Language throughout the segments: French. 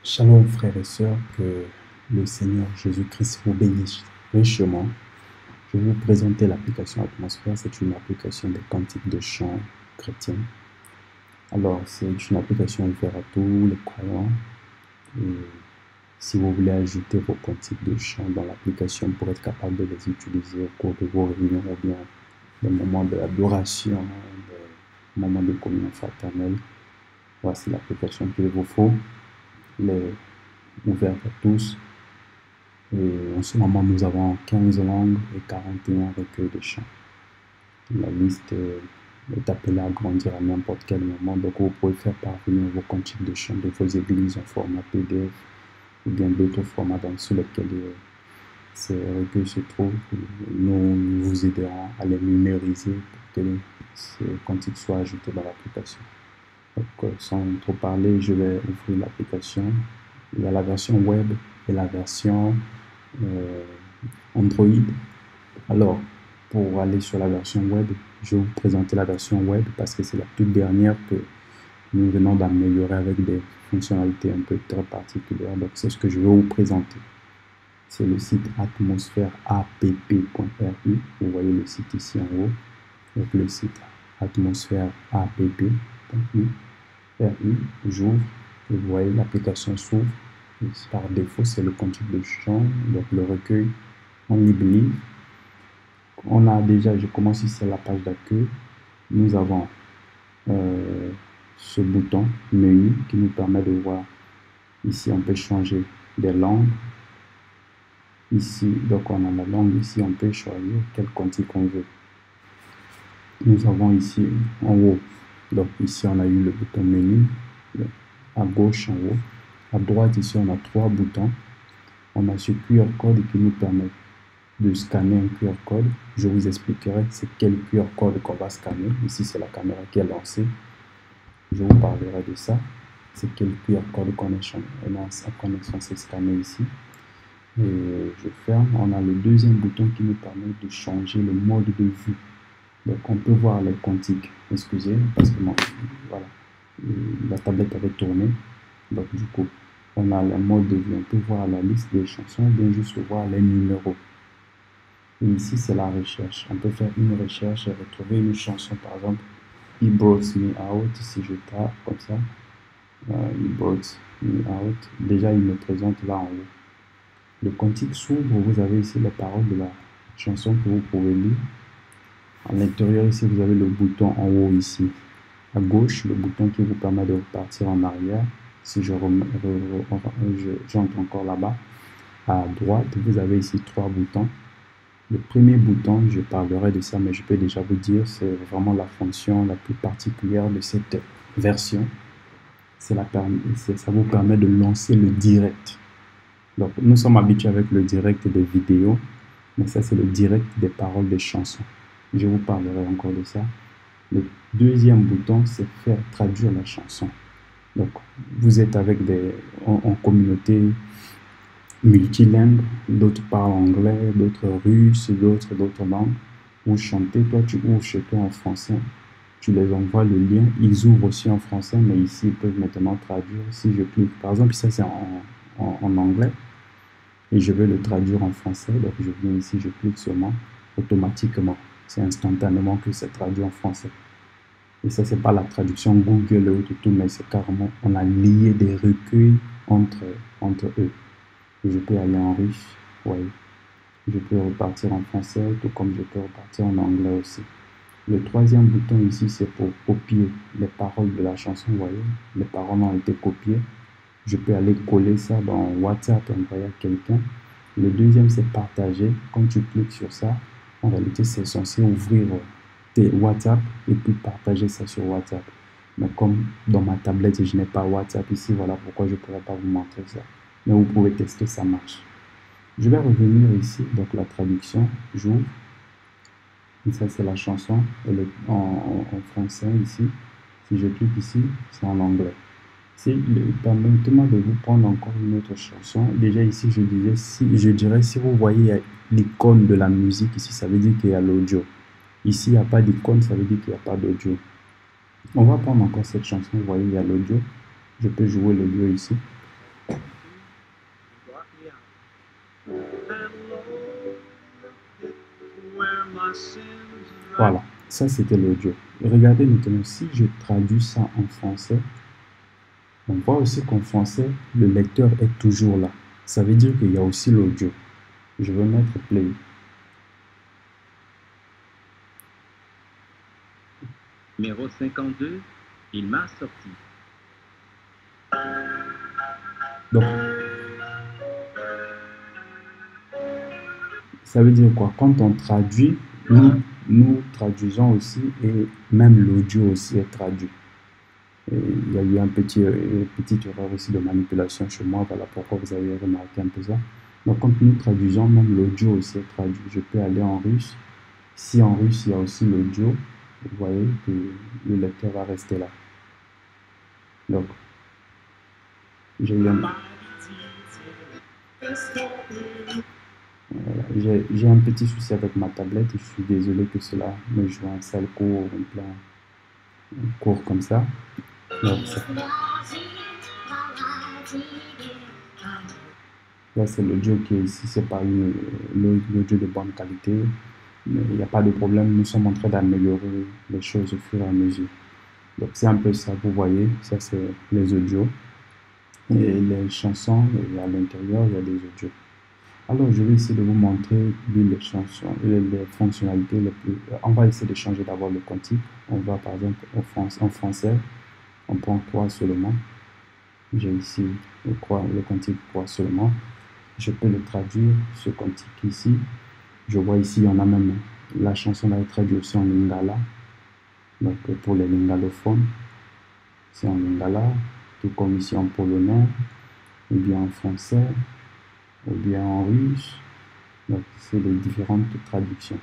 Shalom frères et sœurs, que le Seigneur Jésus-Christ vous bénisse richement. Je vais vous présenter l'application Atmosphère. C'est une application de cantiques de chants chrétiens. Alors, c'est une application ouverte à tous les croyants. Et si vous voulez ajouter vos cantiques de chants dans l'application pour être capable de les utiliser au cours de vos réunions ou bien des moments d'adoration, des moments de communion fraternelle, voici l'application qu'il vous faut. Elle est ouverte à tous. Et en ce moment, nous avons 15 langues et 41 recueils de chants. La liste est appelée à grandir à n'importe quel moment. Donc, vous pouvez faire parvenir vos cantiques de chants de vos églises en format PDF ou bien d'autres formats sur lesquels ces recueils se trouvent. Nous vous aiderons à les numériser pour que ces cantiques soient ajoutés dans l'application. Donc, sans trop parler, je vais ouvrir l'application. Il y a la version web et la version Android. Alors, pour aller sur la version web, je vais vous présenter la version web parce que c'est la toute dernière que nous venons d'améliorer avec des fonctionnalités un peu très particulières. Donc, c'est ce que je vais vous présenter. C'est le site atmosphèreapp.ru. Vous voyez le site ici en haut. Donc, le site atmosphèreapp.ru. J'ouvre et vous voyez l'application s'ouvre. Par défaut, c'est le cantique de chant, donc le recueil On y believe. On a déjà, je commence ici à la page d'accueil. Nous avons ce bouton menu qui nous permet de voir. Ici, on peut changer des langues. Ici, donc on a la langue ici, on peut choisir quel cantique on veut. Nous avons ici en haut, donc ici on a eu le bouton menu, à gauche en haut. À droite, ici, on a 3 boutons. On a ce QR code qui nous permet de scanner un QR code. Je vous expliquerai c'est quel QR code qu'on va scanner. Ici, c'est la caméra qui est lancée. Je vous parlerai de ça. C'est quel QR code qu'on est censé scanner ici. Et je ferme. On a le deuxième bouton qui nous permet de changer le mode de vue. Donc, on peut voir les cantiques. Excusez, parce que voilà, la tablette avait tourné. Donc, du coup, on a le mode de vue. On peut voir la liste des chansons, ou bien juste voir les numéros. Et ici, c'est la recherche. On peut faire une recherche et retrouver une chanson, par exemple, He Brought Me Out. Si je tape comme ça, He Brought Me Out. Déjà, il me présente là en haut. Le cantique s'ouvre. Vous avez ici les paroles de la chanson que vous pouvez lire. À l'intérieur, ici, vous avez le bouton en haut ici. À gauche, le bouton qui vous permet de repartir en arrière. Si j'entre encore là-bas. À droite, vous avez ici 3 boutons. Le premier bouton, je parlerai de ça, mais je peux déjà vous dire, c'est vraiment la fonction la plus particulière de cette version. Ça vous permet de lancer le direct. Donc, nous sommes habitués avec le direct des vidéos, mais ça, c'est le direct des paroles des chansons. Je vous parlerai encore de ça. Le deuxième bouton, c'est faire traduire la chanson. Donc, vous êtes avec en communauté multilingue, d'autres parlent anglais, d'autres russe, d'autres langues. Vous chantez, toi tu ouvres chez toi en français, tu les envoies le lien, ils ouvrent aussi en français, mais ici ils peuvent maintenant traduire. Si je clique, par exemple, ça c'est en anglais, et je veux le traduire en français, donc je viens ici, je clique seulement, automatiquement, c'est instantanément que c'est traduit en français. Et ça, c'est pas la traduction Google ou tout, mais c'est carrément, on a lié des recueils entre eux. Et je peux aller en russe, ouais. Je peux repartir en français, tout comme je peux repartir en anglais aussi. Le troisième bouton ici, c'est pour copier les paroles de la chanson, vous voyez. Les paroles ont été copiées. Je peux aller coller ça dans WhatsApp et envoyer à quelqu'un. Le deuxième, c'est partager. Quand tu cliques sur ça, en réalité, c'est censé ouvrir tes WhatsApp et puis partager ça sur WhatsApp. Mais comme dans ma tablette, je n'ai pas WhatsApp ici, voilà pourquoi je ne pourrais pas vous montrer ça. Mais vous pouvez tester, ça marche. Je vais revenir ici, donc la traduction, j'ouvre. Et ça, c'est la chanson en français ici. Si je clique ici, c'est en anglais. Permettez-moi de vous prendre encore une autre chanson. Déjà ici, je dirais, si vous voyez l'icône de la musique ici, ça veut dire qu'il y a l'audio. Ici, il n'y a pas d'icône, ça veut dire qu'il n'y a pas d'audio. On va prendre encore cette chanson, vous voyez, il y a l'audio. Je peux jouer l'audio ici. Voilà, ça c'était l'audio. Regardez maintenant, si je traduis ça en français, on voit aussi qu'en français, le lecteur est toujours là. Ça veut dire qu'il y a aussi l'audio. Je vais mettre play. Numéro 52, il m'a sorti. Donc, ça veut dire quoi? Quand on traduit, nous traduisons aussi et même l'audio aussi est traduit. Et il y a eu une petite erreur ici de manipulation chez moi, voilà pourquoi vous avez remarqué un peu ça. Donc quand nous traduisons, même l'audio aussi est traduit. Je peux aller en russe. Si en russe il y a aussi l'audio, vous voyez que le lecteur va rester là. Donc, j'ai un petit souci avec ma tablette, je suis désolé que cela me joue un sale cours, un cours comme ça. Donc, là, c'est l'audio qui est ici, c'est pas l'audio de bonne qualité, mais il n'y a pas de problème, nous sommes en train d'améliorer les choses au fur et à mesure. Donc, c'est un peu ça, vous voyez, ça c'est les audios. Et les chansons, et à l'intérieur, il y a des audios. Alors, je vais essayer de vous montrer les chansons, les fonctionnalités les plus... On va essayer de changer d'abord le quantique. On va par exemple en français, on prend 3 seulement. J'ai ici le quantique 3 seulement. Je peux le traduire, ce quantique ici. Je vois ici, on a même la chanson là est traduite aussi en lingala. Donc, pour les lingalophones, c'est en lingala, tout comme ici en polonais, ou bien en français, ou bien en russe. Donc, c'est les différentes traductions.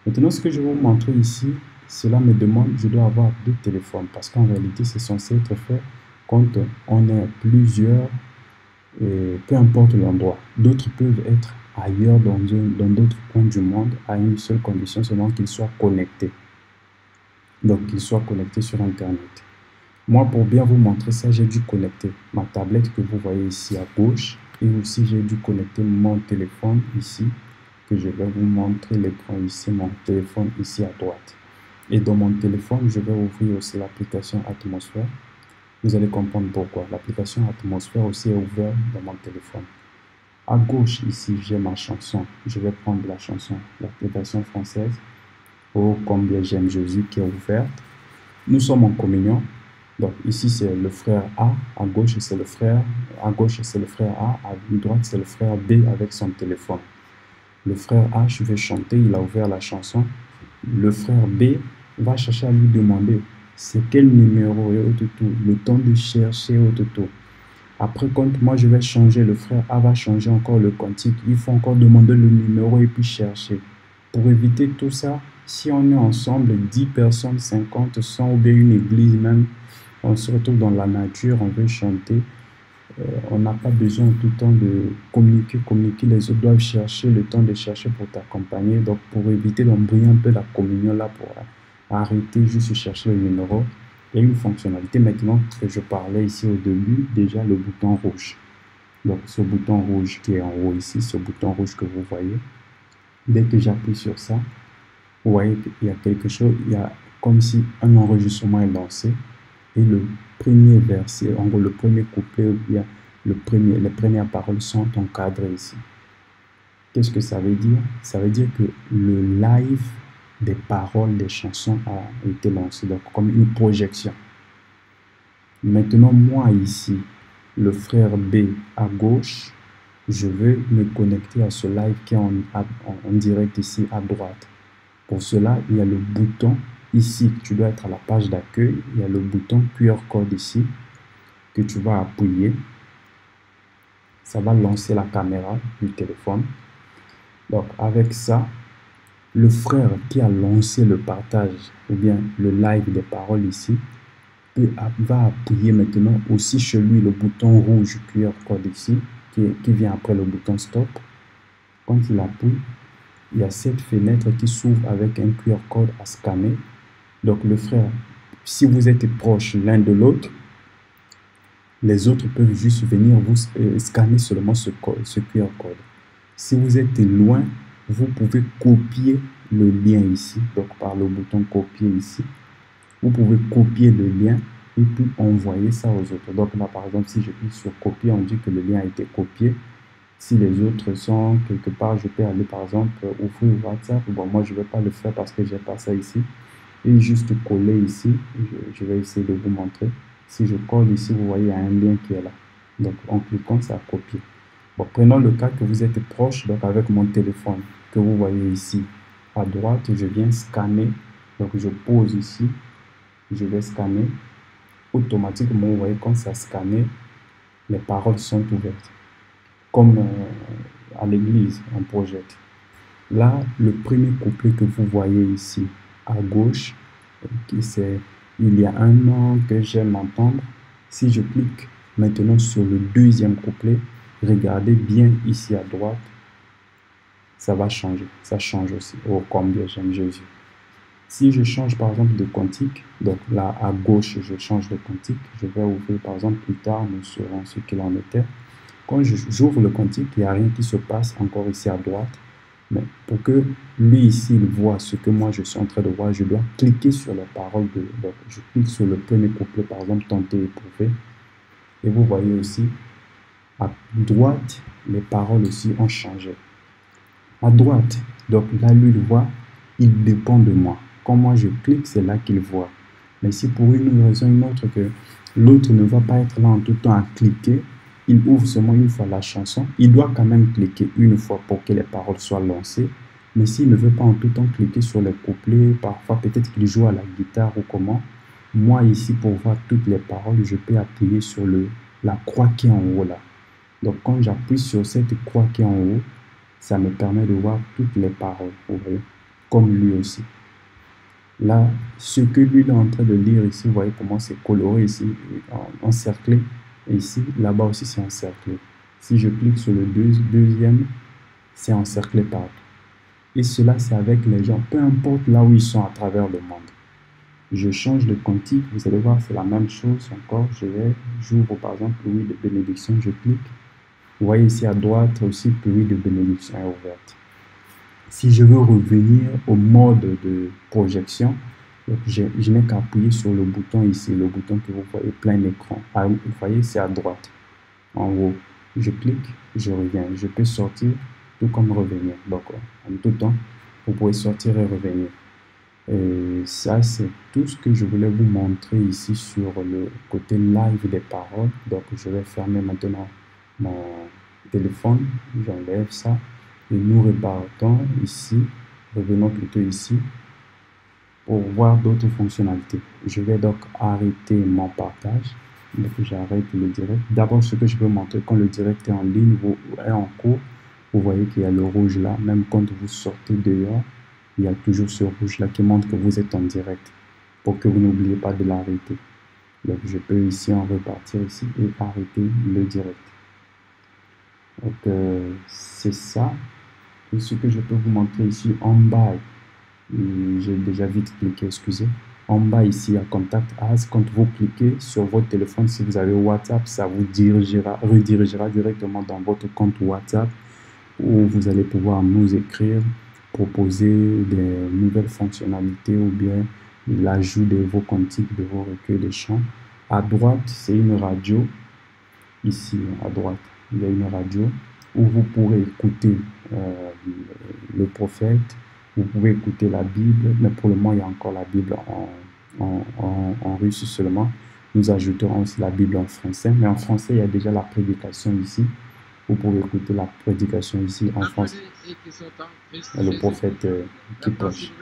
Maintenant, ce que je vais vous montrer ici, cela me demande, je dois avoir 2 téléphones, parce qu'en réalité, c'est censé être fait quand on est plusieurs, et peu importe l'endroit. D'autres peuvent être ailleurs dans d'autres coins du monde, à une seule condition, seulement qu'ils soient connectés. Donc, qu'ils soient connectés sur Internet. Moi, pour bien vous montrer ça, j'ai dû connecter ma tablette que vous voyez ici à gauche. Et aussi, j'ai dû connecter mon téléphone ici, que je vais vous montrer l'écran ici, mon téléphone ici à droite. Et dans mon téléphone, je vais ouvrir aussi l'application Atmosphère. Vous allez comprendre pourquoi. L'application Atmosphère aussi est ouverte dans mon téléphone. À gauche, ici, j'ai ma chanson. Je vais prendre la chanson, l'application française. Oh, combien j'aime Jésus qui est ouverte. Nous sommes en communion. Donc ici c'est le frère A, à gauche c'est le frère A, à droite c'est le frère B avec son téléphone. Le frère A, je vais chanter, il a ouvert la chanson. Le frère B va chercher à lui demander c'est quel numéro et tout, le temps de chercher tout. Après quand moi je vais changer, le frère A va changer encore le quantique, il faut encore demander le numéro et puis chercher. Pour éviter tout ça, si on est ensemble, 10 personnes, 50, 100 ou bien une église même, on se retrouve dans la nature, on veut chanter, on n'a pas besoin tout le temps de communiquer, les autres doivent chercher, le temps de chercher pour t'accompagner. Donc pour éviter d'embrouiller un peu la communion là, pour arrêter juste chercher le numéro, il y a une fonctionnalité maintenant que je parlais ici au début, déjà le bouton rouge. Donc ce bouton rouge qui est en haut ici, ce bouton rouge que vous voyez, dès que j'appuie sur ça, vous voyez qu'il y a quelque chose, il y a comme si un enregistrement est lancé. Et le premier verset, en gros le premier couplet, où il y a les premières paroles sont encadrées ici. Qu'est-ce que ça veut dire? Ça veut dire que le live des paroles des chansons a été lancé, donc comme une projection. Maintenant, moi ici, le frère B à gauche, je vais me connecter à ce live qui est en direct ici à droite. Pour cela, il y a le bouton ici, tu dois être à la page d'accueil, il y a le bouton QR code ici que tu vas appuyer. Ça va lancer la caméra du téléphone. Donc avec ça, le frère qui a lancé le partage ou bien le live des paroles ici va appuyer maintenant aussi chez lui le bouton rouge QR code ici qui vient après le bouton stop. Quand il appuie, il y a cette fenêtre qui s'ouvre avec un QR code à scanner. Donc le frère, si vous êtes proches l'un de l'autre, les autres peuvent juste venir vous scanner seulement ce QR code. Si vous êtes loin, vous pouvez copier le lien ici, donc par le bouton copier ici. Vous pouvez copier le lien et puis envoyer ça aux autres. Donc là, par exemple, si je clique sur copier, on dit que le lien a été copié. Si les autres sont quelque part, je peux aller par exemple ouvrir WhatsApp. Bon, moi, je ne vais pas le faire parce que j'ai pas ça ici. Et juste coller ici, je vais essayer de vous montrer. Si je colle ici, vous voyez, il y a un lien qui est là. Donc, en cliquant, ça a copié. Bon, prenons le cas que vous êtes proche, donc avec mon téléphone, que vous voyez ici. À droite, je viens scanner. Donc, je pose ici. Je vais scanner. Automatiquement, vous voyez, quand ça scanne, les paroles sont ouvertes. Comme à l'église, on projette. Là, le premier couplet que vous voyez ici, à gauche, c'est il y a un an que j'aime entendre. Si je clique maintenant sur le deuxième couplet, regardez bien ici à droite, ça va changer. Ça change aussi. Oh, combien j'aime Jésus. Si je change par exemple de cantique, donc là à gauche, je change de cantique, je vais ouvrir par exemple plus tard, nous saurons ce qu'il en était. Quand j'ouvre le cantique, il n'y a rien qui se passe encore ici à droite. Mais pour que lui ici, il voit ce que moi je suis en train de voir, je dois cliquer sur les paroles donc je clique sur le premier couplet, par exemple, tenter et prouver. Et vous voyez aussi, à droite, les paroles aussi ont changé. À droite, donc là, lui, il voit, il dépend de moi. Quand moi je clique, c'est là qu'il voit. Mais si pour une raison ou une autre que l'autre ne va pas être là en tout temps à cliquer, il ouvre seulement une fois la chanson, il doit quand même cliquer une fois pour que les paroles soient lancées. Mais s'il ne veut pas en tout temps cliquer sur les couplets, parfois peut-être qu'il joue à la guitare ou comment, moi ici pour voir toutes les paroles, je peux appuyer sur la croix qui est en haut là. Donc quand j'appuie sur cette croix qui est en haut, ça me permet de voir toutes les paroles, vous voyez, comme lui aussi. Là, ce que lui est en train de lire ici, vous voyez comment c'est coloré ici, encerclé. Et ici, là-bas aussi, c'est encerclé. Si je clique sur le deuxième, c'est encerclé partout. Et cela, c'est avec les gens, peu importe là où ils sont à travers le monde. Je change de cantique, vous allez voir, c'est la même chose encore. J'ouvre par exemple pluie de bénédiction, je clique. Vous voyez ici à droite aussi, pluie de bénédiction est ouverte. Si je veux revenir au mode de projection, je n'ai qu'à appuyer sur le bouton ici, le bouton que vous voyez plein écran. Vous voyez, c'est à droite, en haut. Je clique, je reviens. Je peux sortir tout comme revenir. Donc, en tout temps, vous pouvez sortir et revenir. Et ça, c'est tout ce que je voulais vous montrer ici sur le côté live des paroles. Donc, je vais fermer maintenant mon téléphone. J'enlève ça. Et nous repartons ici, revenons plutôt ici, pour voir d'autres fonctionnalités. Je vais donc arrêter mon partage. Donc j'arrête le direct. D'abord, ce que je veux montrer, quand le direct est en ligne, est en cours, vous voyez qu'il y a le rouge là. Même quand vous sortez dehors, il y a toujours ce rouge là qui montre que vous êtes en direct, pour que vous n'oubliez pas de l'arrêter. Donc je peux ici en repartir ici et arrêter le direct. Donc c'est ça. Et ce que je peux vous montrer ici en bas, j'ai déjà vite cliqué, excusez. En bas ici, à Contact Us, quand vous cliquez sur votre téléphone, si vous avez WhatsApp, ça vous redirigera directement dans votre compte WhatsApp où vous allez pouvoir nous écrire, proposer des nouvelles fonctionnalités ou bien l'ajout de vos cantiques, de vos recueils de chants. À droite, c'est une radio. Ici, à droite, il y a une radio où vous pourrez écouter le prophète, vous pouvez écouter la Bible, mais pour le moment, il y a encore la Bible en russe seulement. Nous ajouterons aussi la Bible en français, mais en français, il y a déjà la prédication ici. Vous pouvez écouter la prédication ici en français. Le prophète qui prêche.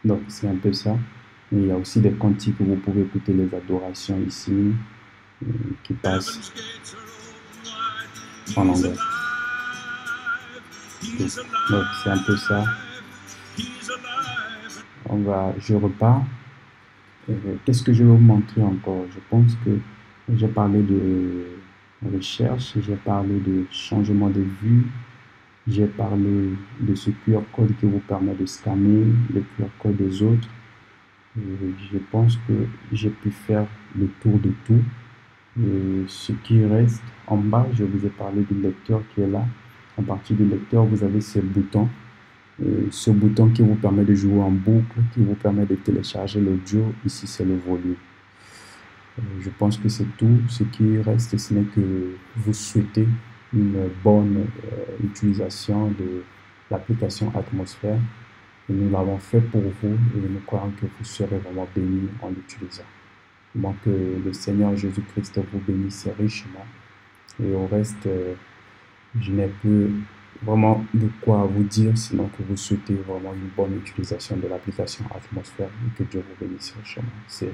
Donc, c'est un peu ça. Et il y a aussi des cantiques que vous pouvez écouter, les adorations ici, qui passent en anglais. Donc c'est un peu ça. Je repars. Qu'est-ce que je vais vous montrer encore? Je pense que j'ai parlé de recherche, j'ai parlé de changement de vue, j'ai parlé de ce QR code qui vous permet de scanner le QR code des autres. Je pense que j'ai pu faire le tour de tout. Ce qui reste en bas, je vous ai parlé du lecteur qui est là. À partir du lecteur, vous avez ce bouton Ce bouton qui vous permet de jouer en boucle, qui vous permet de télécharger l'audio, ici c'est le volume. Je pense que c'est tout. Ce qui reste, ce n'est que vous souhaitez une bonne utilisation de l'application Atmosphère. Et nous l'avons fait pour vous et nous croyons que vous serez vraiment bénis en l'utilisant. Donc que le Seigneur Jésus-Christ vous bénisse richement. Et au reste, je n'ai plus vraiment de quoi vous dire, sinon que vous souhaitez vraiment une bonne utilisation de l'application Atmosphère et que Dieu vous bénisse richement. C'est